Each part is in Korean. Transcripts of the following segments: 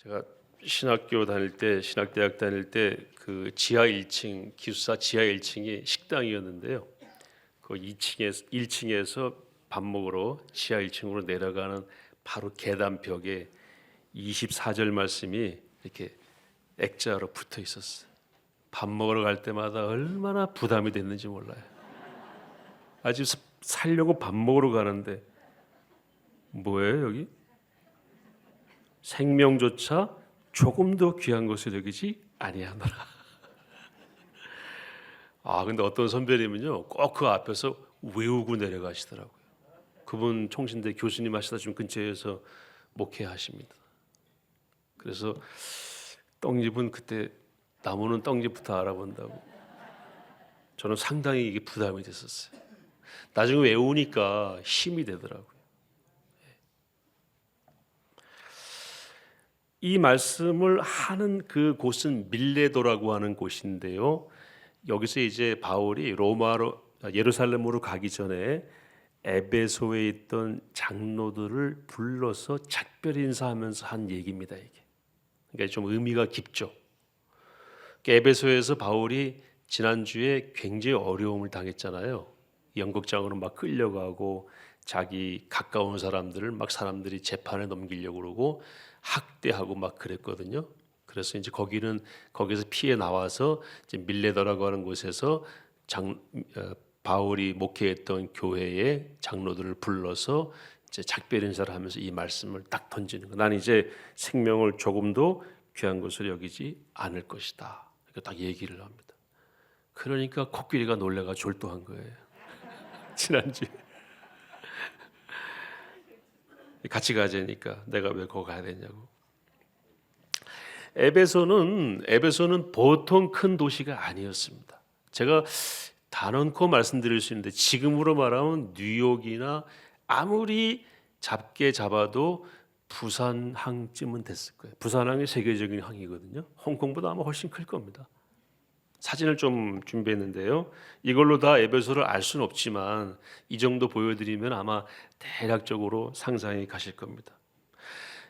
제가 신학대학 다닐 때 그 지하 1층 기숙사 지하 1층이 식당이었는데요. 그 2층에서 1층에서 밥 먹으러 지하 1층으로 내려가는 바로 계단벽에 24절 말씀이 이렇게 액자로 붙어 있었어요. 밥 먹으러 갈 때마다 얼마나 부담이 됐는지 몰라요. 아직 살려고 밥 먹으러 가는데 뭐예요 여기? 생명조차 조금 더 귀한 것을 여기지 아니하노라. 근데 어떤 선배님은요 꼭 그 앞에서 외우고 내려가시더라고요. 그분 총신대 교수님 하시다 좀 근처에서 목회하십니다. 그래서 떡잎은 그때 나무는 떡잎부터 알아본다고. 저는 상당히 이게 부담이 됐었어요. 나중에 외우니까 힘이 되더라고요. 이 말씀을 하는 그 곳은 밀레도라고 하는 곳인데요. 여기서 이제 바울이 예루살렘으로 가기 전에 에베소에 있던 장로들을 불러서 작별 인사하면서 한 얘기입니다. 이게 그러니까 좀 의미가 깊죠. 에베소에서 바울이 지난주에 굉장히 어려움을 당했잖아요. 연극장으로 막 끌려가고 자기 가까운 사람들을 막 사람들이 재판에 넘기려고 그러고 학대하고 막 그랬거든요. 그래서 이제 거기서 피해 나와서 이제 밀레도라고 하는 곳에서 바울이 목회했던 교회의 장로들을 불러서 이제 작별 인사를 하면서 이 말씀을 딱 던지는 거. 나는 이제 생명을 조금도 귀한 것을 여기지 않을 것이다. 이렇게 딱 얘기를 합니다. 그러니까 코끼리가 놀래가 졸도한 거예요. 지난주에 같이 가자니까 내가 왜 거기 가야 되냐고. 에베소는 보통 큰 도시가 아니었습니다. 제가 단언코 말씀드릴 수 있는데 지금으로 말하면 뉴욕이나 아무리 작게 잡아도 부산항쯤은 됐을 거예요. 부산항이 세계적인 항이거든요. 홍콩보다 아마 훨씬 클 겁니다. 사진을 좀 준비했는데요. 이걸로 다 에베소를 알 수는 없지만 이 정도 보여드리면 아마 대략적으로 상상이 가실 겁니다.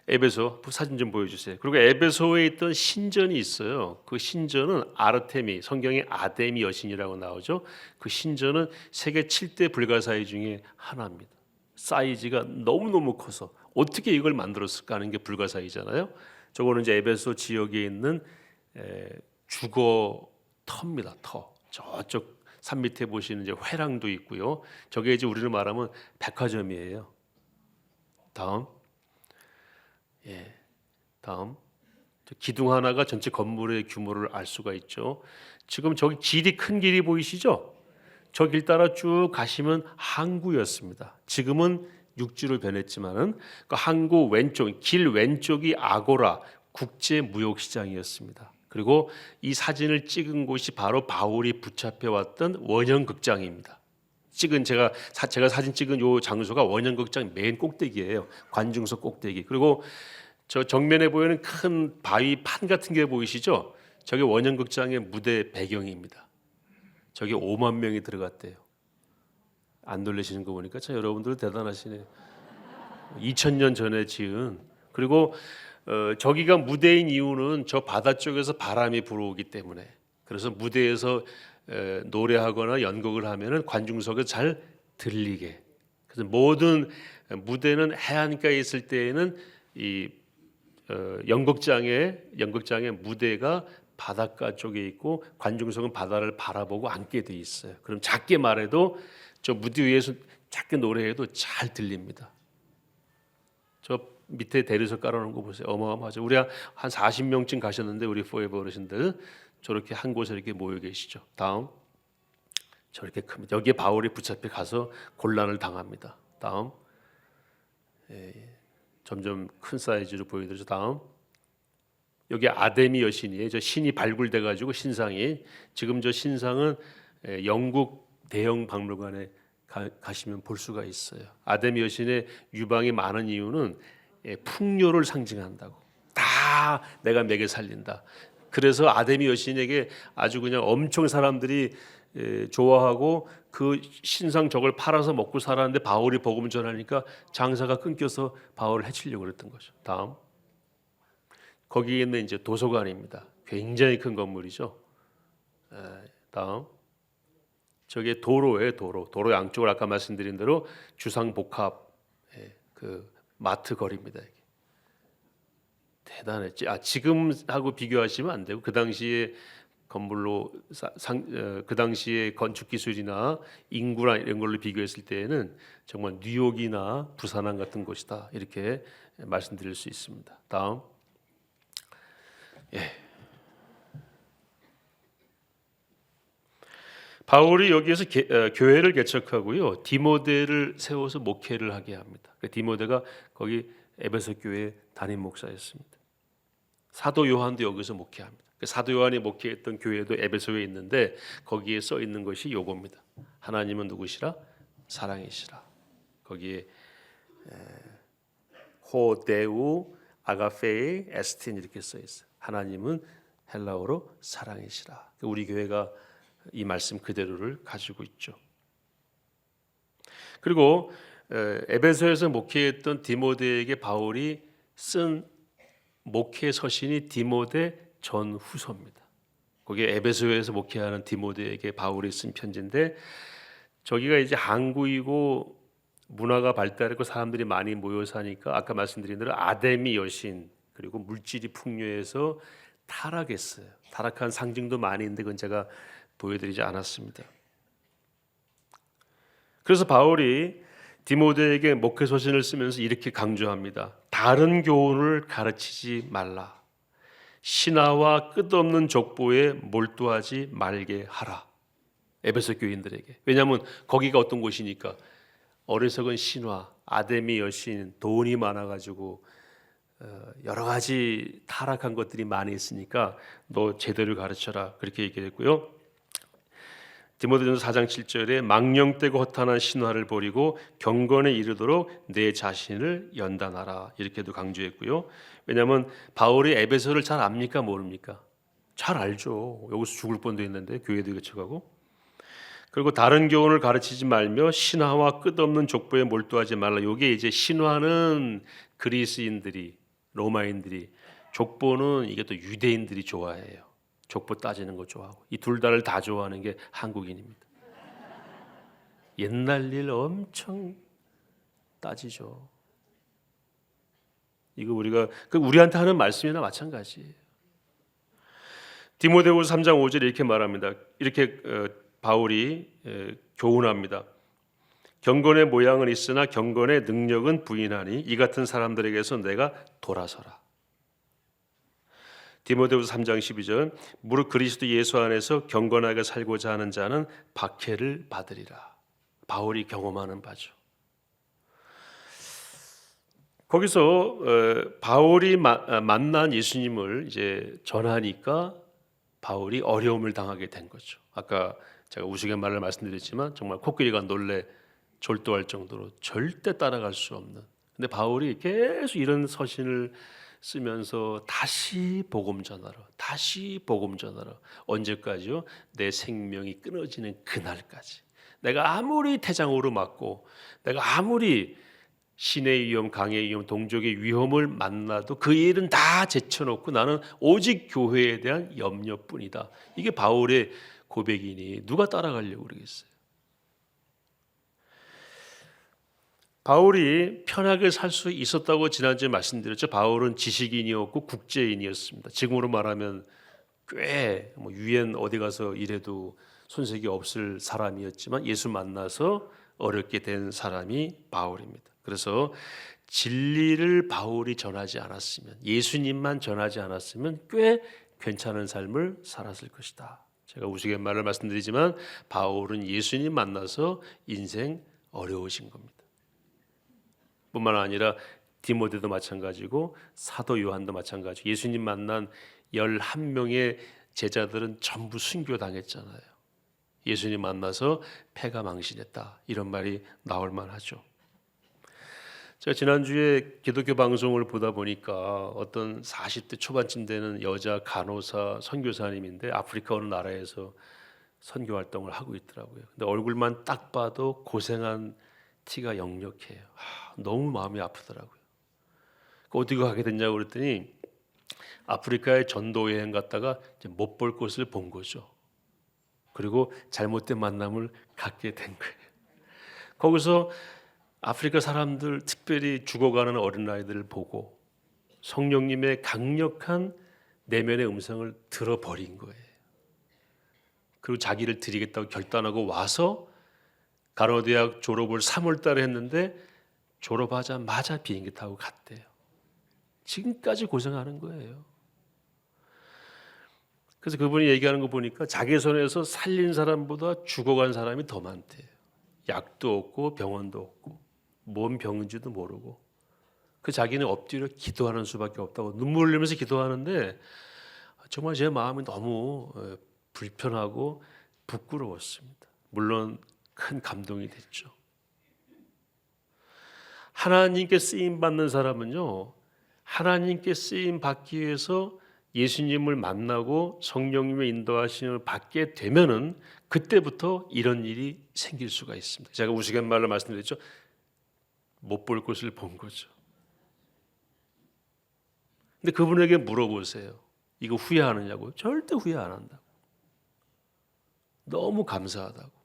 에베소 사진 좀 보여주세요. 그리고 에베소에 있던 신전이 있어요. 그 신전은 아르테미, 성경에 아데미 여신이라고 나오죠. 그 신전은 세계 7대 불가사의 중에 하나입니다. 사이즈가 너무너무 커서 어떻게 이걸 만들었을까 하는 게 불가사의잖아요. 저거는 이제 에베소 지역에 있는 주거 터입니다. 터. 저쪽 산 밑에 보시는 이제 회랑도 있고요. 저게 이제 우리로 말하면 백화점이에요. 다음. 다음. 기둥 하나가 전체 건물의 규모를 알 수가 있죠. 지금 저기 길이 큰 길이 보이시죠? 저 길 따라 쭉 가시면 항구였습니다. 지금은 육지로 변했지만은 그 항구 왼쪽 길 왼쪽이 아고라 국제무역시장이었습니다. 그리고 이 사진을 찍은 곳이 바로 바울이 붙잡혀 왔던 원형극장입니다. 제가 사진 찍은 요 장소가 원형극장 맨 꼭대기예요. 관중석 꼭대기. 그리고 저 정면에 보이는 큰 바위 판 같은 게 보이시죠? 저게 원형극장의 무대 배경입니다. 저게 5만 명이 들어갔대요. 안 놀라시는 거 보니까 참 여러분들 대단하시네요. 2000년 전에 지은. 그리고 저기가 무대인 이유는 저 바다 쪽에서 바람이 불어오기 때문에. 그래서 무대에서 노래하거나 연극을 하면은 관중석에 잘 들리게. 그래서 모든 무대는 해안가에 있을 때에는 이 연극장의 무대가 바닷가 쪽에 있고 관중석은 바다를 바라보고 앉게 돼 있어요. 그럼 작게 말해도 저 무대 위에서 작게 노래해도 잘 들립니다. 저 밑에 대리석 깔아놓은 거 보세요. 어마어마하죠. 우리 한 40명쯤 가셨는데 우리 포에버 어르신들 저렇게 한 곳에 이렇게 모여 계시죠. 다음. 저렇게 큽니다. 여기에 바울이 붙잡혀 가서 곤란을 당합니다. 다음. 점점 큰 사이즈로 보여드리죠. 다음. 여기 아데미 여신이에요. 저 신이 발굴돼 가지고 신상이 지금 저 신상은 영국 대형 박물관에 가시면 볼 수가 있어요. 아데미 여신의 유방이 많은 이유는 풍요를 상징한다고. 다 내가 먹여 살린다. 그래서 아데미 여신에게 아주 그냥 엄청 사람들이 좋아하고 그 신상 저걸 팔아서 먹고 살았는데 바울이 복음을 전하니까 장사가 끊겨서 바울을 해치려고 그랬던 거죠. 다음. 거기에 있는 이제 도서관입니다. 굉장히 큰 건물이죠. 다음 저게 도로예요. 도로 양쪽을 아까 말씀드린 대로 주상복합 그 마트 거리입니다. 이게. 대단했지. 지금하고 비교하시면 안 되고 그 당시에 건물로 그 당시에 건축 기술이나 인구나 이런 걸로 비교했을 때에는 정말 뉴욕이나 부산항 같은 곳이다 이렇게 말씀드릴 수 있습니다. 다음, 바울이 여기에서 교회를 개척하고요 디모데를 세워서 목회를 하게 합니다. 디모데가 거기 에베소 교회 담임 목사였습니다. 사도 요한도 여기서 목회합니다. 사도 요한이 목회했던 교회도 에베소에 있는데 거기에 써 있는 것이 요겁니다. 하나님은 누구시라? 사랑이시라. 거기에 호데우 아가페이 에스틴 이렇게 써 있어요. 하나님은 헬라어로 사랑이시라. 우리 교회가 이 말씀 그대로를 가지고 있죠. 그리고 에베소에서 목회했던 디모데에게 바울이 쓴 목회 서신이 디모데 전후서입니다. 거기에 에베소에서 목회하는 디모데에게 바울이 쓴 편지인데 저기가 이제 항구이고 문화가 발달했고 사람들이 많이 모여 사니까 아까 말씀드린 대로 아데미 여신 그리고 물질이 풍요해서 타락했어요. 타락한 상징도 많이 있는데 그건 제가 보여드리지 않았습니다. 그래서 바울이 디모데에게 목회 서신을 쓰면서 이렇게 강조합니다. 다른 교훈을 가르치지 말라. 신화와 끝없는 족보에 몰두하지 말게 하라. 에베소 교인들에게. 왜냐하면 거기가 어떤 곳이니까 어리석은 신화, 아데미 여신, 돈이 많아가지고 여러 가지 타락한 것들이 많이 있으니까 너 제대로 가르쳐라. 그렇게 얘기했고요. 디모데전서 4장 7절에 망령되고 허탄한 신화를 버리고 경건에 이르도록 내 자신을 연단하라 이렇게도 강조했고요. 왜냐하면 바울이 에베소를 잘 압니까 모릅니까? 잘 알죠. 여기서 죽을 뻔도 했는데 교회도 개척하고. 그리고 다른 교훈을 가르치지 말며 신화와 끝없는 족보에 몰두하지 말라. 이게 이제 신화는 그리스인들이 로마인들이 족보는 이게 또 유대인들이 좋아해요. 족보 따지는 거 좋아하고 이 둘 다를 다 좋아하는 게 한국인입니다. 옛날 일 엄청 따지죠. 이거 우리한테 하는 말씀이나 마찬가지예요. 디모데후서 3장 5절에 이렇게 말합니다. 이렇게 바울이 교훈합니다. 경건의 모양은 있으나 경건의 능력은 부인하니 이 같은 사람들에게서 내가 돌아서라. 디모데후서 3장 12절 무릇 그리스도 예수 안에서 경건하게 살고자 하는 자는 박해를 받으리라. 바울이 경험하는 바죠. 거기서 바울이 만난 예수님을 이제 전하니까 바울이 어려움을 당하게 된 거죠. 아까 제가 우스갯말을 말씀드렸지만 정말 코끼리가 놀래 졸도할 정도로 절대 따라갈 수 없는. 근데 바울이 계속 이런 서신을 쓰면서 다시 복음 전하러 언제까지요? 내 생명이 끊어지는 그날까지. 내가 아무리 태장으로 맞고 내가 아무리 신의 위험, 강의 위험, 동족의 위험을 만나도 그 일은 다 제쳐놓고 나는 오직 교회에 대한 염려뿐이다. 이게 바울의 고백이니 누가 따라가려고 그러겠어요? 바울이 편하게 살 수 있었다고 지난주에 말씀드렸죠. 바울은 지식인이었고 국제인이었습니다. 지금으로 말하면 꽤 유엔 어디 가서 일해도 손색이 없을 사람이었지만 예수 만나서 어렵게 된 사람이 바울입니다. 그래서 진리를 바울이 전하지 않았으면, 예수님만 전하지 않았으면 꽤 괜찮은 삶을 살았을 것이다. 제가 우스갯말을 말씀드리지만 바울은 예수님 만나서 인생 어려우신 겁니다. 뿐만 아니라 디모데도 마찬가지고 사도 요한도 마찬가지고 예수님 만난 11명의 제자들은 전부 순교당했잖아요. 예수님 만나서 패가 망신했다. 이런 말이 나올 만하죠. 제가 지난주에 기독교 방송을 보다 보니까 어떤 40대 초반쯤 되는 여자 간호사 선교사님인데 아프리카 어느 나라에서 선교 활동을 하고 있더라고요. 근데 얼굴만 딱 봐도 고생한 티가 역력해요. 너무 마음이 아프더라고요. 어디가 가게 됐냐고 그랬더니 아프리카에 전도 여행 갔다가 못 볼 곳을 본 거죠. 그리고 잘못된 만남을 갖게 된 거예요. 거기서 아프리카 사람들, 특별히 죽어가는 어린아이들을 보고 성령님의 강력한 내면의 음성을 들어버린 거예요. 그리고 자기를 드리겠다고 결단하고 와서 간호대학 졸업을 3월 달에 했는데 졸업하자마자 비행기 타고 갔대요. 지금까지 고생하는 거예요. 그래서 그분이 얘기하는 거 보니까 자기 손에서 살린 사람보다 죽어간 사람이 더 많대요. 약도 없고 병원도 없고 뭔 병인지도 모르고 그 자기는 엎드려 기도하는 수밖에 없다고 눈물 흘리면서 기도하는데 정말 제 마음이 너무 불편하고 부끄러웠습니다. 물론 큰 감동이 됐죠. 하나님께 쓰임 받는 사람은요, 하나님께 쓰임 받기 위해서 예수님을 만나고 성령님의 인도하심을 받게 되면은 그때부터 이런 일이 생길 수가 있습니다. 제가 우스갯말로 말씀드렸죠. 못 볼 것을 본 거죠. 근데 그분에게 물어보세요. 이거 후회하느냐고요? 절대 후회 안 한다고. 너무 감사하다고.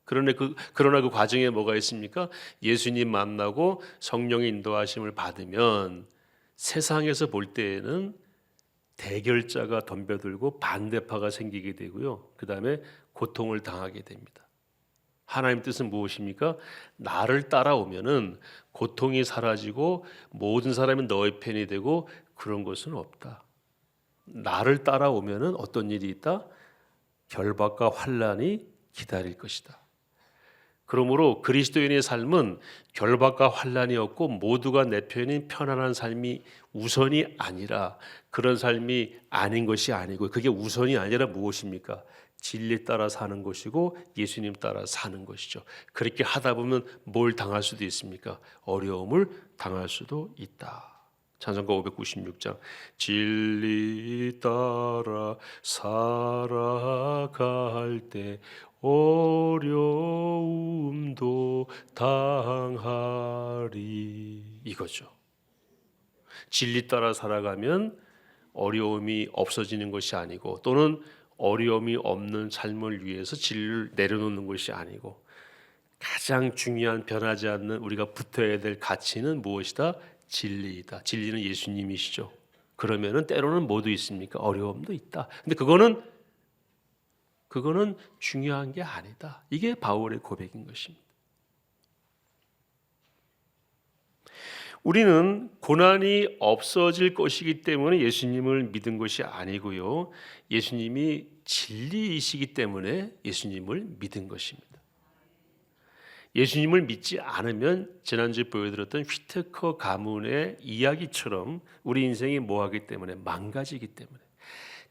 그러나 그 과정에 뭐가 있습니까? 예수님 만나고 성령의 인도하심을 받으면 세상에서 볼 때에는 대결자가 덤벼들고 반대파가 생기게 되고요. 그 다음에 고통을 당하게 됩니다. 하나님 뜻은 무엇입니까? 나를 따라오면은 고통이 사라지고 모든 사람이 너의 편이 되고 그런 것은 없다. 나를 따라오면은 어떤 일이 있다? 결박과 환난이 기다릴 것이다. 그러므로 그리스도인의 삶은 결박과 환난이 없고 모두가 내 편인 편안한 삶이 우선이 아니라 그런 삶이 아닌 것이 아니고 그게 우선이 아니라 무엇입니까? 진리 따라 사는 것이고 예수님 따라 사는 것이죠. 그렇게 하다 보면 뭘 당할 수도 있습니까? 어려움을 당할 수도 있다. 찬송가 596장 진리 따라 살아갈 때 어려움도 당하리 이거죠. 진리 따라 살아가면 어려움이 없어지는 것이 아니고 또는 어려움이 없는 삶을 위해서 진리를 내려놓는 것이 아니고 가장 중요한 변하지 않는 우리가 붙어야 될 가치는 무엇이다? 진리이다. 진리는 예수님이시죠. 그러면은 때로는 뭐도 있습니까? 어려움도 있다. 근데 그거는 중요한 게 아니다. 이게 바울의 고백인 것입니다. 우리는 고난이 없어질 것이기 때문에 예수님을 믿은 것이 아니고요. 예수님이 진리이시기 때문에 예수님을 믿은 것입니다. 예수님을 믿지 않으면 지난주에 보여드렸던 휘트커 가문의 이야기처럼 우리 인생이 뭐하기 때문에 망가지기 때문에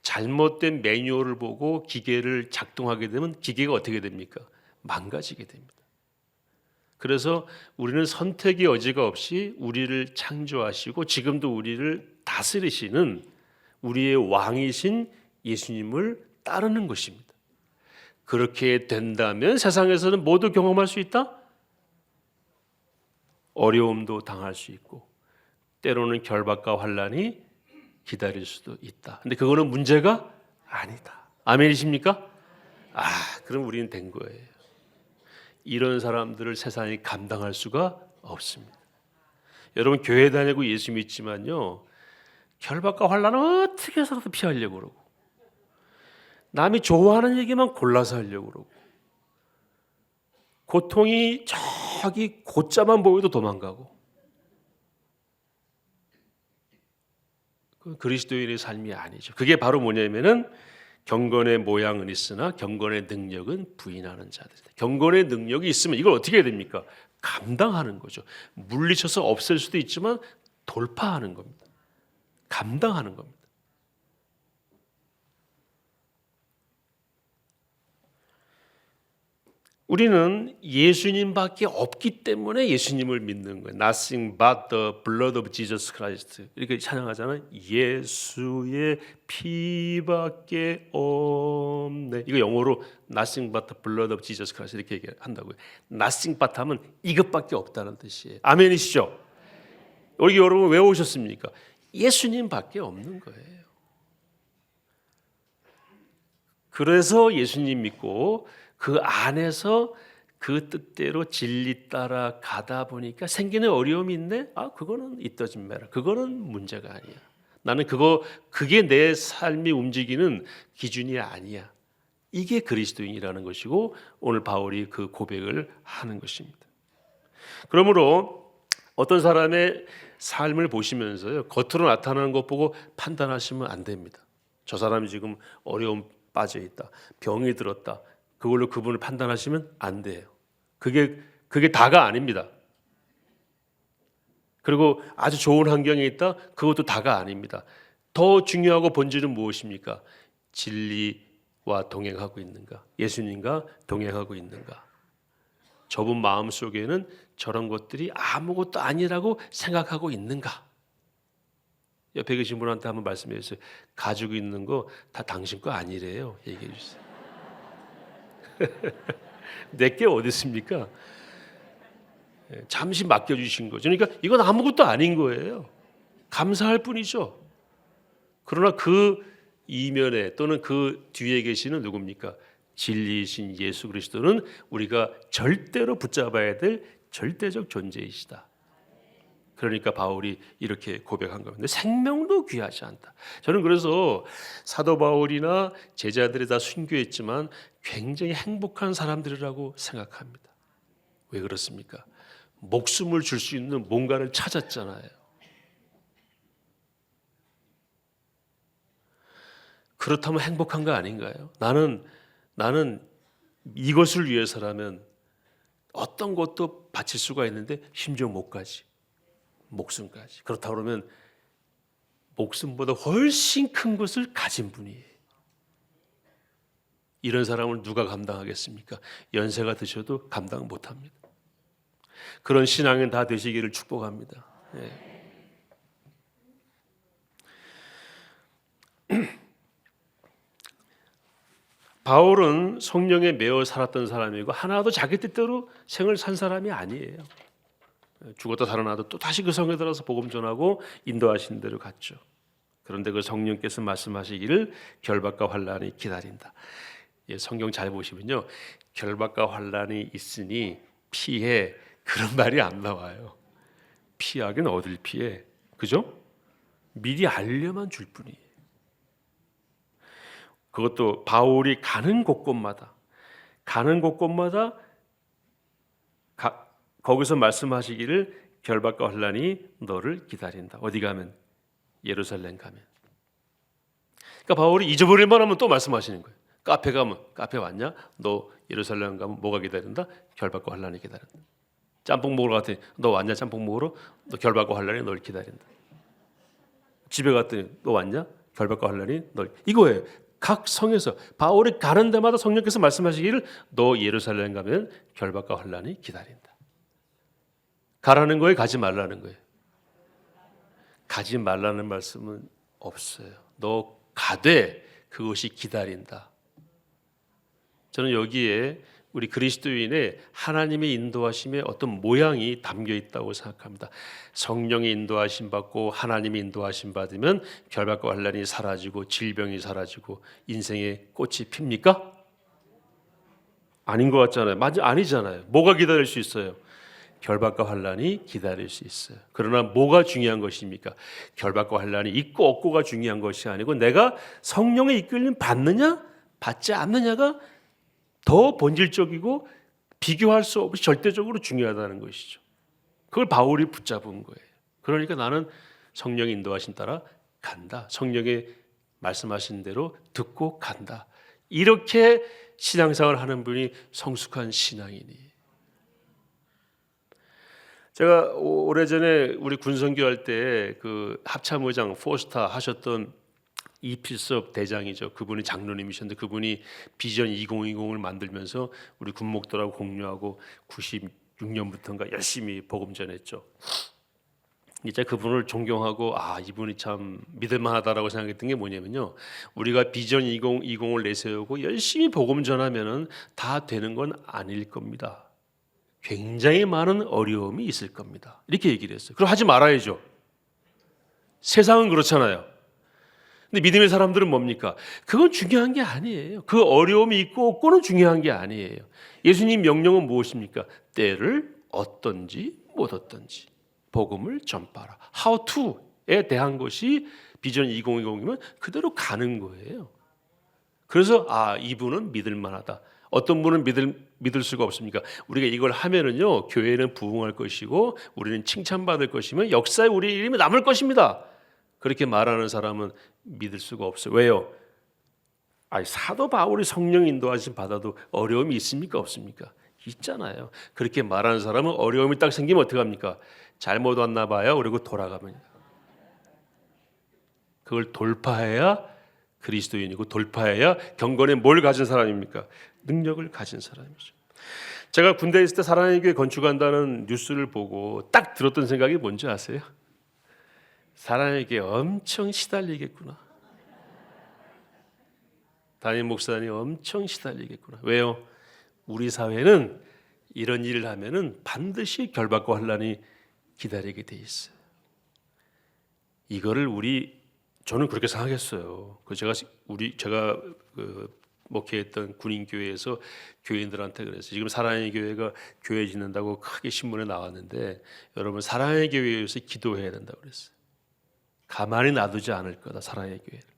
잘못된 매뉴얼을 보고 기계를 작동하게 되면 기계가 어떻게 됩니까? 망가지게 됩니다. 그래서 우리는 선택의 여지가 없이 우리를 창조하시고 지금도 우리를 다스리시는 우리의 왕이신 예수님을 따르는 것입니다. 그렇게 된다면 세상에서는 모두 경험할 수 있다? 어려움도 당할 수 있고 때로는 결박과 환난이 기다릴 수도 있다. 근데 그거는 문제가 아니다. 아멘이십니까? 그럼 우리는 된 거예요. 이런 사람들을 세상이 감당할 수가 없습니다. 여러분 교회 다니고 예수 믿지만요. 결박과 환난은 어떻게 해서라도 피하려고 그러고 남이 좋아하는 얘기만 골라서 하려고 그러고 고통이 저기 곧자만 보여도 도망가고 그리스도인의 삶이 아니죠. 그게 바로 뭐냐면은 경건의 모양은 있으나 경건의 능력은 부인하는 자들이다. 경건의 능력이 있으면 이걸 어떻게 해야 됩니까? 감당하는 거죠. 물리쳐서 없앨 수도 있지만 돌파하는 겁니다. 감당하는 겁니다. 우리는 예수님밖에 없기 때문에 예수님을 믿는 거예요. Nothing but the blood of Jesus Christ. 이렇게 찬양하잖아요. 예수의 피밖에 없네. 이거 영어로 Nothing but the blood of Jesus Christ 이렇게 얘기한다고요. Nothing but 하면 이것밖에 없다는 뜻이에요. 아멘이시죠? 여기 여러분 왜 오셨습니까? 예수님밖에 없는 거예요. 그래서 예수님 믿고 그 안에서 그 뜻대로 진리 따라 가다 보니까 생기는 어려움이 있네? 그거는 이떠진 매라. 그거는 문제가 아니야. 나는 그게 내 삶이 움직이는 기준이 아니야. 이게 그리스도인이라는 것이고 오늘 바울이 그 고백을 하는 것입니다. 그러므로 어떤 사람의 삶을 보시면서요, 겉으로 나타나는 것 보고 판단하시면 안 됩니다. 저 사람이 지금 어려움 빠져 있다, 병이 들었다, 그걸로 그분을 판단하시면 안 돼요. 그게 다가 아닙니다. 그리고 아주 좋은 환경에 있다, 그것도 다가 아닙니다. 더 중요하고 본질은 무엇입니까? 진리와 동행하고 있는가? 예수님과 동행하고 있는가? 좁은 마음 속에는 저런 것들이 아무것도 아니라고 생각하고 있는가? 옆에 계신 분한테 한번 말씀해 주세요. 가지고 있는 거 다 당신 거 아니래요. 얘기해 주세요. 내게 어디 있습니까? 잠시 맡겨주신 거죠. 그러니까 이건 아무것도 아닌 거예요. 감사할 뿐이죠. 그러나 그 이면에 또는 그 뒤에 계시는 누굽니까? 진리이신 예수 그리스도는 우리가 절대로 붙잡아야 될 절대적 존재이시다. 그러니까 바울이 이렇게 고백한 겁니다. 생명도 귀하지 않다. 저는 그래서 사도 바울이나 제자들이 다 순교했지만 굉장히 행복한 사람들이라고 생각합니다. 왜 그렇습니까? 목숨을 줄 수 있는 뭔가를 찾았잖아요. 그렇다면 행복한 거 아닌가요? 나는 이것을 위해서라면 어떤 것도 바칠 수가 있는데 심지어 목까지, 목숨까지. 그렇다 그러면 목숨보다 훨씬 큰 것을 가진 분이에요. 이런 사람을 누가 감당하겠습니까? 연세가 드셔도 감당 못합니다. 그런 신앙은 다 되시기를 축복합니다. 예. 바울은 성령에 매어 살았던 사람이고 하나도 자기 뜻대로 생을 산 사람이 아니에요. 죽었다 살아나도 또 다시 그 성에 들어서 복음 전하고 인도하신 대로 갔죠. 그런데 그 성령께서 말씀하시기를 결박과 환란이 기다린다. 예, 성경 잘 보시면요, 결박과 환란이 있으니 피해, 그런 말이 안 나와요. 피하긴 어딜 피해, 그죠? 미리 알려만 줄 뿐이에요. 그것도 바울이 가는 곳곳마다 거기서 말씀하시기를 결박과 환란이 너를 기다린다. 어디 가면? 예루살렘 가면. 그러니까 바울이 잊어버릴 만하면 또 말씀하시는 거예요. 카페 가면, 카페 왔냐? 너 예루살렘 가면 뭐가 기다린다? 결박과 환란이 기다린다. 짬뽕 먹으러 갔더니 너 왔냐? 짬뽕 먹으러? 너 결박과 환란이 널 기다린다. 집에 갔더니 너 왔냐? 결박과 환란이 널, 이거예요. 각 성에서 바울이 가는 데마다 성령께서 말씀하시기를 너 예루살렘 가면 결박과 환란이 기다린다. 가라는 거예요? 가지 말라는 거예요? 가지 말라는 말씀은 없어요. 너 가되 그것이 기다린다. 저는 여기에 우리 그리스도인의 하나님의 인도하심의 어떤 모양이 담겨 있다고 생각합니다. 성령의 인도하심 받고 하나님의 인도하심 받으면 결박과 환란이 사라지고 질병이 사라지고 인생의 꽃이 핍니까? 아닌 것 같잖아요. 맞아, 아니잖아요. 뭐가 기다릴 수 있어요? 결박과 환란이 기다릴 수 있어요. 그러나 뭐가 중요한 것입니까? 결박과 환란이 있고 없고가 중요한 것이 아니고 내가 성령의 이끌림 받느냐 받지 않느냐가 더 본질적이고 비교할 수 없이 절대적으로 중요하다는 것이죠. 그걸 바울이 붙잡은 거예요. 그러니까 나는 성령의 인도하신 따라 간다. 성령의 말씀하신 대로 듣고 간다. 이렇게 신앙생활을 하는 분이 성숙한 신앙인이에요. 제가 오래전에 우리 군선교 할 때 그 합참의장 포스타 하셨던 이필섭 대장이죠. 그분이 장로님이셨는데 그분이 비전 2020을 만들면서 우리 군목들하고 공유하고 96년부터인가 열심히 복음 전했죠. 이제 그분을 존경하고 이분이 참 믿을만하다라고 생각했던 게 뭐냐면요, 우리가 비전 2020을 내세우고 열심히 복음 전하면은 다 되는 건 아닐 겁니다. 굉장히 많은 어려움이 있을 겁니다. 이렇게 얘기를 했어요. 그럼 하지 말아야죠. 세상은 그렇잖아요. 근데 믿음의 사람들은 뭡니까? 그건 중요한 게 아니에요. 그 어려움이 있고 없고는 중요한 게 아니에요. 예수님 명령은 무엇입니까? 때를 얻든지 못 얻든지 복음을 전파하라. How to에 대한 것이 비전 2020이면 그대로 가는 거예요. 그래서 이분은 믿을 만하다. 어떤 분은 믿을 수가 없습니까? 우리가 이걸 하면은요, 교회는 부흥할 것이고 우리는 칭찬받을 것이면 역사에 우리 이름이 남을 것입니다. 그렇게 말하는 사람은 믿을 수가 없어요. 왜요? 사도 바울이 성령 인도하심 받아도 어려움이 있습니까? 없습니까? 있잖아요. 그렇게 말하는 사람은 어려움이 딱 생기면 어떡합니까? 잘못 왔나 봐요. 그리고 돌아가면 그걸 돌파해야 그리스도인이고 돌파해야 경건에 뭘 가진 사람입니까? 능력을 가진 사람이죠. 제가 군대에 있을 때 사랑의 교회 건축한다는 뉴스를 보고 딱 들었던 생각이 뭔지 아세요? 사랑의 교회 엄청 시달리겠구나. 담임 목사님 엄청 시달리겠구나. 왜요? 우리 사회는 이런 일을 하면은 반드시 결박과 환란이 기다리게 돼 있어요. 이거를 저는 그렇게 생각했어요. 제가 목회했던 군인 교회에서 교인들한테 그랬어요. 지금 사랑의 교회가 교회 짓는다고 크게 신문에 나왔는데 여러분 사랑의 교회에서 기도해야 된다고 그랬어요. 가만히 놔두지 않을 거다 사랑의 교회를.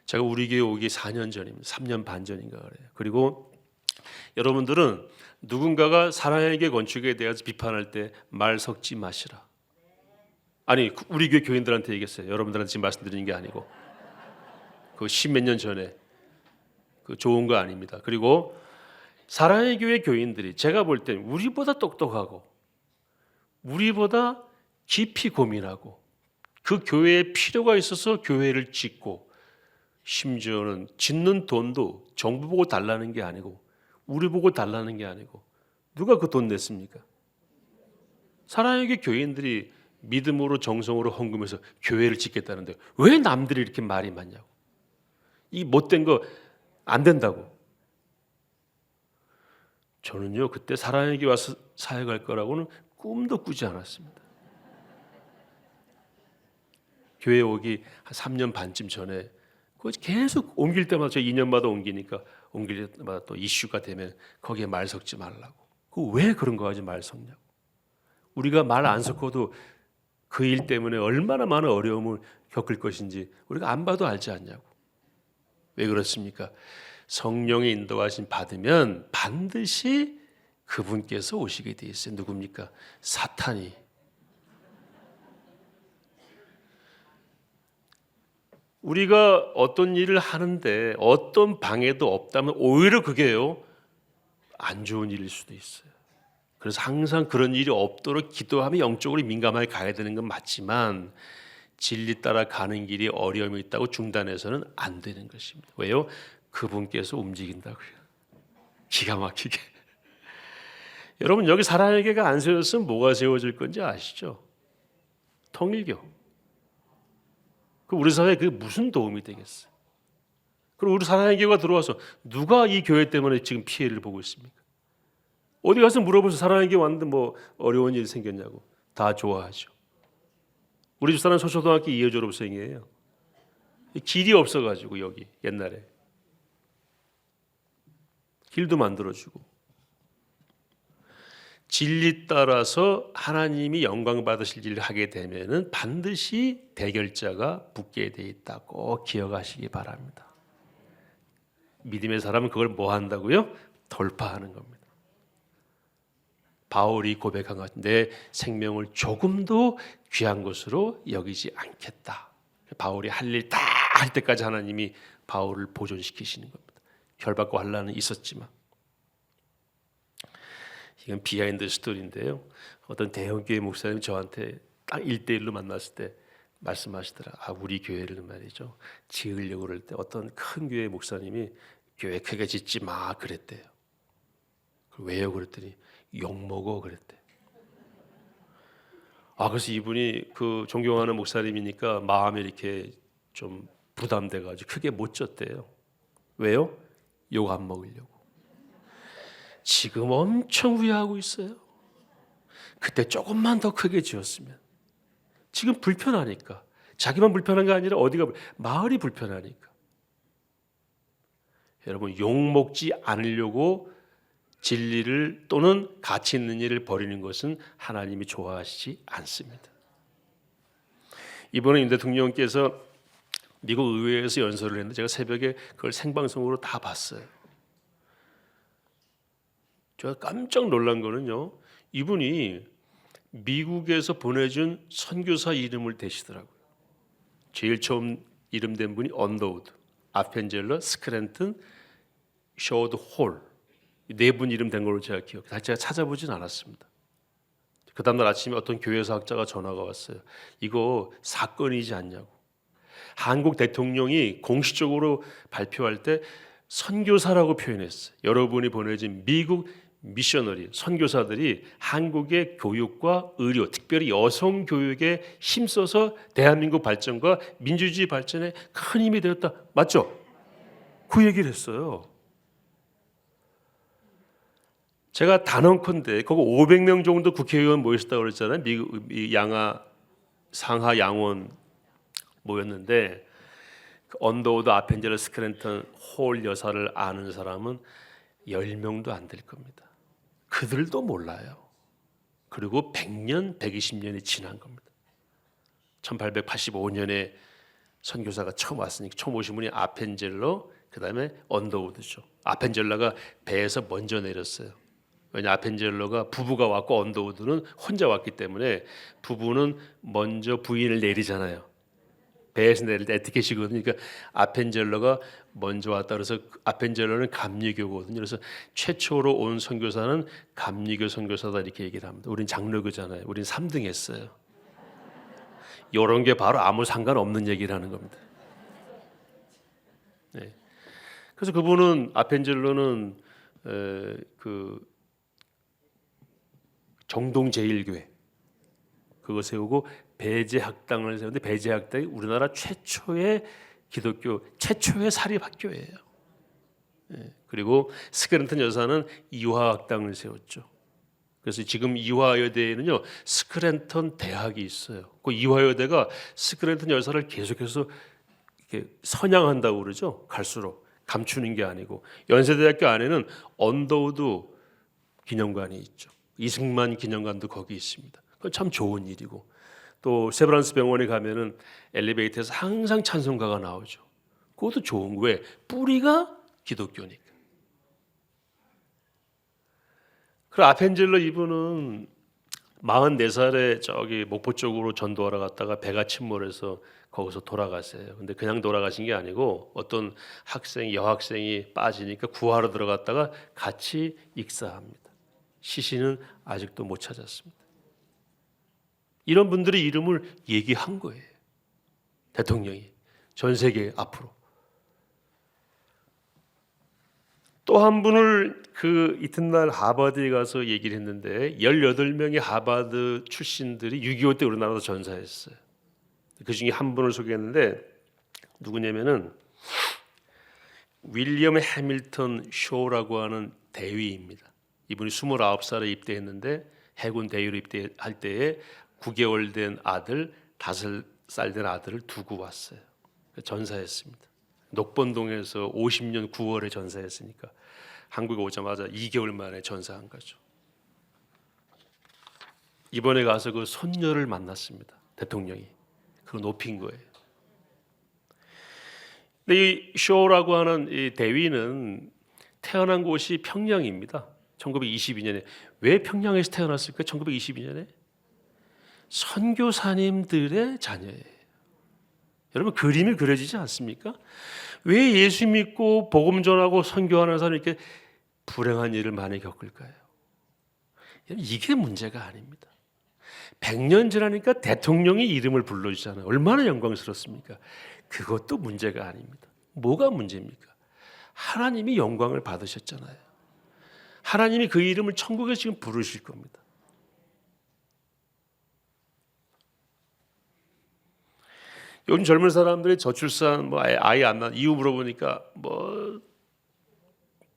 제가 우리 교회 오기 4년 전입니다. 3년 반 전인가 그래요. 그리고 여러분들은 누군가가 사랑의 교회 건축에 대해서 비판할 때 말 섞지 마시라. 우리 교회 교인들한테 얘기했어요. 여러분들한테 지금 말씀드리는 게 아니고 그 10몇 년 전에 그 좋은 거 아닙니다. 그리고 사랑의 교회 교인들이 제가 볼 땐 우리보다 똑똑하고 우리보다 깊이 고민하고 그 교회에 필요가 있어서 교회를 짓고 심지어는 짓는 돈도 정부 보고 달라는 게 아니고 우리 보고 달라는 게 아니고 누가 그 돈 냈습니까? 사랑의 교회 교인들이 믿음으로 정성으로 헌금해서 교회를 짓겠다는데 왜 남들이 이렇게 말이 많냐고. 이 못된 거 안 된다고. 저는요 그때 사랑의 교회 와서 사역할 거라고는 꿈도 꾸지 않았습니다. 교회 오기 한 3년 반쯤 전에 계속 옮길 때마다 저 2년마다 옮기니까 옮길 때마다 또 이슈가 되면 거기에 말 섞지 말라고. 왜 그런 거 가지고 말 섞냐고. 우리가 말 안 섞어도 그 일 때문에 얼마나 많은 어려움을 겪을 것인지 우리가 안 봐도 알지 않냐고. 왜 그렇습니까? 성령의 인도하심 받으면 반드시 그분께서 오시게 돼 있어요. 누굽니까? 사탄이. 우리가 어떤 일을 하는데 어떤 방해도 없다면 오히려 그게요 안 좋은 일일 수도 있어요. 그래서 항상 그런 일이 없도록 기도하며 영적으로 민감하게 가야 되는 건 맞지만 진리 따라 가는 길이 어려움이 있다고 중단해서는 안 되는 것입니다. 왜요? 그분께서 움직인다고요. 기가 막히게. 여러분 여기 사랑의 교회가 안 세워졌으면 뭐가 세워질 건지 아시죠? 통일교. 우리 사회에 그게 무슨 도움이 되겠어요? 그리고 우리 사랑의 교회가 들어와서 누가 이 교회 때문에 지금 피해를 보고 있습니까? 어디 가서 물어보세요. 사랑의 교회 왔는데 뭐 어려운 일이 생겼냐고. 다 좋아하죠. 우리 집사람 서초등학교 2회 졸업생이에요. 길이 없어가지고 여기 옛날에 길도 만들어주고 진리 따라서 하나님이 영광 받으실 일을 하게 되면은 반드시 대결자가 붙게 돼 있다. 꼭 기억하시기 바랍니다. 믿음의 사람은 그걸 뭐 한다고요? 돌파하는 겁니다. 바울이 고백한 것 같은 내 생명을 조금도 귀한 것으로 여기지 않겠다. 바울이 할 일 다 할 때까지 하나님이 바울을 보존시키시는 겁니다. 결박과 환난은 있었지만 이건 비하인드 스토리인데요. 어떤 대형교회 목사님이 저한테 딱 1대1로 만났을 때 말씀하시더라. 우리 교회를 말이죠. 지으려고 그럴 때 어떤 큰 교회 목사님이 교회 크게 짓지 마 그랬대요. 왜요? 그랬더니 욕먹어 그랬대. 그래서 이분이 그 존경하는 목사님이니까 마음에 이렇게 좀 부담돼가지고 크게 못 졌대요. 왜요? 욕 안 먹으려고. 지금 엄청 후회하고 있어요. 그때 조금만 더 크게 지었으면 지금 불편하니까. 자기만 불편한 게 아니라 어디가 마을이 불편하니까. 여러분, 욕먹지 않으려고 진리를 또는 가치 있는 일을 벌이는 것은 하나님이 좋아하시지 않습니다. 이번에 윤 대통령께서 미국 의회에서 연설을 했는데 제가 새벽에 그걸 생방송으로 다 봤어요. 제가 깜짝 놀란 거는요, 이분이 미국에서 보내준 선교사 이름을 대시더라고요. 제일 처음 이름된 분이 언더우드, 아펜젤러, 스크랜튼, 쇼드 홀, 네 분 이름 된 걸로 제가 기억해요. 제가 찾아보진 않았습니다. 그 다음날 아침에 어떤 교회에서 학자가 전화가 왔어요. 이거 사건이지 않냐고. 한국 대통령이 공식적으로 발표할 때 선교사라고 표현했어요. 여러분이 보내진 미국 미셔너리, 선교사들이 한국의 교육과 의료, 특별히 여성 교육에 힘써서 대한민국 발전과 민주주의 발전에 큰 힘이 되었다. 맞죠? 그 얘기를 했어요. 제가 단언컨대 거기 500명 정도 국회의원 모였다고 그랬잖아요. 미국 상하 양원 모였는데 그 언더우드, 아펜젤러, 스크랜턴, 홀 여사를 아는 사람은 10명도 안 될 겁니다. 그들도 몰라요. 그리고 100년, 120년이 지난 겁니다. 1885년에 선교사가 처음 왔으니까 처음 오신 분이 아펜젤러, 그 다음에 언더우드죠. 아펜젤러가 배에서 먼저 내렸어요. 왜냐, 아펜젤러가 부부가 왔고 언더우드는 혼자 왔기 때문에 부부는 먼저 부인을 내리잖아요. 배에서 내릴 때 에티켓이거든요. 그러니까 아펜젤러가 먼저 왔다 그래서 아펜젤러는 감리교거든요. 그래서 최초로 온 선교사는 감리교 선교사다 이렇게 얘기를 합니다. 우린 장로교잖아요. 우린 3등 했어요. 이런 게 바로 아무 상관없는 얘기를 하는 겁니다. 네. 그래서 그분은 아펜젤러는 그 정동제일교회 그거 세우고 배제학당을 세우는데 배제학당이 우리나라 최초의 기독교 최초의 사립학교예요. 예. 그리고 스크랜턴 여사는 이화학당을 세웠죠. 그래서 지금 이화여대에는요 스크랜턴 대학이 있어요. 그 이화여대가 스크랜턴 여사를 계속해서 이렇게 선양한다고 그러죠. 갈수록 감추는 게 아니고 연세대학교 안에는 언더우드 기념관이 있죠. 이승만 기념관도 거기 있습니다. 그건 참 좋은 일이고 또 세브란스 병원에 가면은 엘리베이터에서 항상 찬송가가 나오죠. 그것도 좋은 거예요. 뿌리가 기독교니까. 그리고 아펜젤러 이분은 44살에 저기 목포 쪽으로 전도하러 갔다가 배가 침몰해서 거기서 돌아갔어요. 근데 그냥 돌아가신 게 아니고 어떤 여학생이 빠지니까 구하러 들어갔다가 같이 익사합니다. 시신은 아직도 못 찾았습니다. 이런 분들의 이름을 얘기한 거예요. 대통령이 전 세계 앞으로. 또 한 분을 그 이튿날 하버드에 가서 얘기를 했는데 18명의 하버드 출신들이 6.25 때 우리나라로 전사했어요. 그 중에 한 분을 소개했는데 누구냐면은 윌리엄 해밀턴 쇼라고 하는 대위입니다. 이분이 29살에 입대했는데 해군 대위로 입대할 때에 9개월 된 아들, 5살 된 아들을 두고 왔어요. 전사했습니다. 녹번동에서 50년 9월에 전사했으니까 한국에 오자마자 2개월 만에 전사한 거죠. 이번에 가서 그 손녀를 만났습니다. 대통령이. 그거 높인 거예요. 근데 이 쇼라고 하는 이 대위는 태어난 곳이 평양입니다. 1922년에. 왜 평양에서 태어났을까? 1922년에 선교사님들의 자녀예요. 여러분 그림이 그려지지 않습니까? 왜 예수 믿고 복음 전하고 선교하는 사람이 이렇게 불행한 일을 많이 겪을까요? 이게 문제가 아닙니다. 100년 지나니까 대통령이 이름을 불러주잖아요. 얼마나 영광스럽습니까? 그것도 문제가 아닙니다. 뭐가 문제입니까? 하나님이 영광을 받으셨잖아요. 하나님이 그 이름을 천국에서 지금 부르실 겁니다. 요즘 젊은 사람들이 저출산, 아이 안 낳은 이유 물어보니까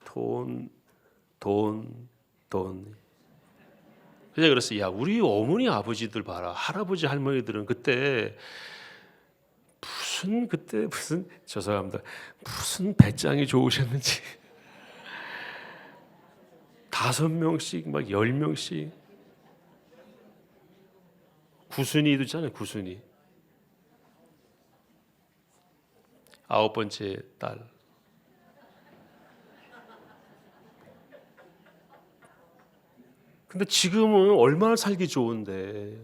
돈. 그래서 그랬어요. 야, 우리 어머니 아버지들 봐라. 할아버지 할머니들은 그때 무슨 죄송합니다. 무슨 배짱이 좋으셨는지 5명씩 막 10명씩 구순이도 있잖아요. 구순이 9번째 딸. 근데 지금은 얼마나 살기 좋은데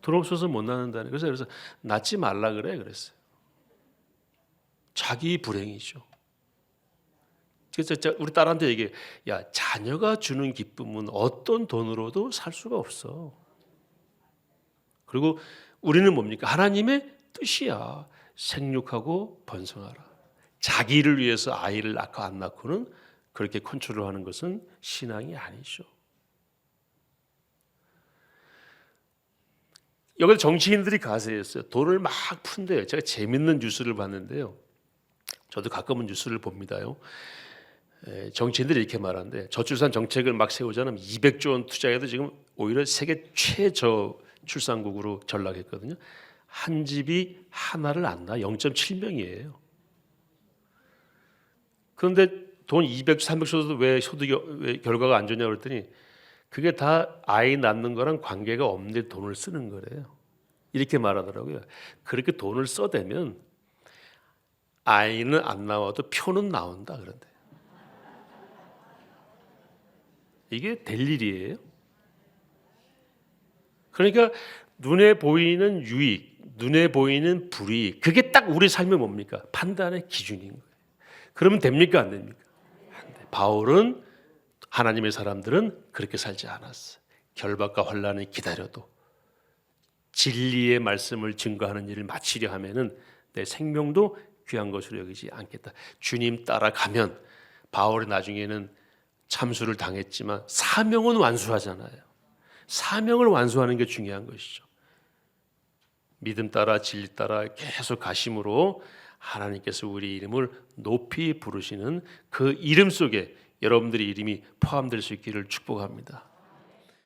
돈 없어서 못 낳는다는. 그래서 낳지 말라 그랬어요. 자기 불행이죠. 그래서 우리 딸한테 얘기해. 야, 자녀가 주는 기쁨은 어떤 돈으로도 살 수가 없어. 그리고 우리는 뭡니까? 하나님의 뜻이야. 생육하고 번성하라. 자기를 위해서 아이를 낳고 안 낳고는 그렇게 컨트롤하는 것은 신앙이 아니죠. 여기 정치인들이 가세했어요. 돈을 막 푼대요. 제가 재밌는 뉴스를 봤는데요. 저도 가끔은 뉴스를 봅니다요. 정치인들이 이렇게 말하는데 저출산 정책을 막 세우자면 200조 원 투자해도 지금 오히려 세계 최저 출산국으로 전락했거든요. 한 집이 하나를 안 낳아 0.7명이에요. 그런데 돈 200조, 300조도 왜 소득 결과가 안 좋냐고 그랬더니 그게 다 아이 낳는 거랑 관계가 없는데 돈을 쓰는 거래요. 이렇게 말하더라고요. 그렇게 돈을 써대면 아이는 안 나와도 표는 나온다 그런데. 이게 될 일이에요? 그러니까 눈에 보이는 유익, 눈에 보이는 불이익, 그게 딱 우리 삶의 뭡니까? 판단의 기준인 거예요. 그러면 됩니까? 안 됩니까? 안 돼. 바울은 하나님의 사람들은 그렇게 살지 않았어. 결박과 환난을 기다려도 진리의 말씀을 증거하는 일을 마치려 하면은 내 생명도 귀한 것으로 여기지 않겠다. 주님 따라가면 바울이 나중에는 참수를 당했지만 사명은 완수하잖아요. 사명을 완수하는 게 중요한 것이죠. 믿음 따라 진리 따라 계속 가심으로 하나님께서 우리 이름을 높이 부르시는 그 이름 속에 여러분들의 이름이 포함될 수 있기를 축복합니다.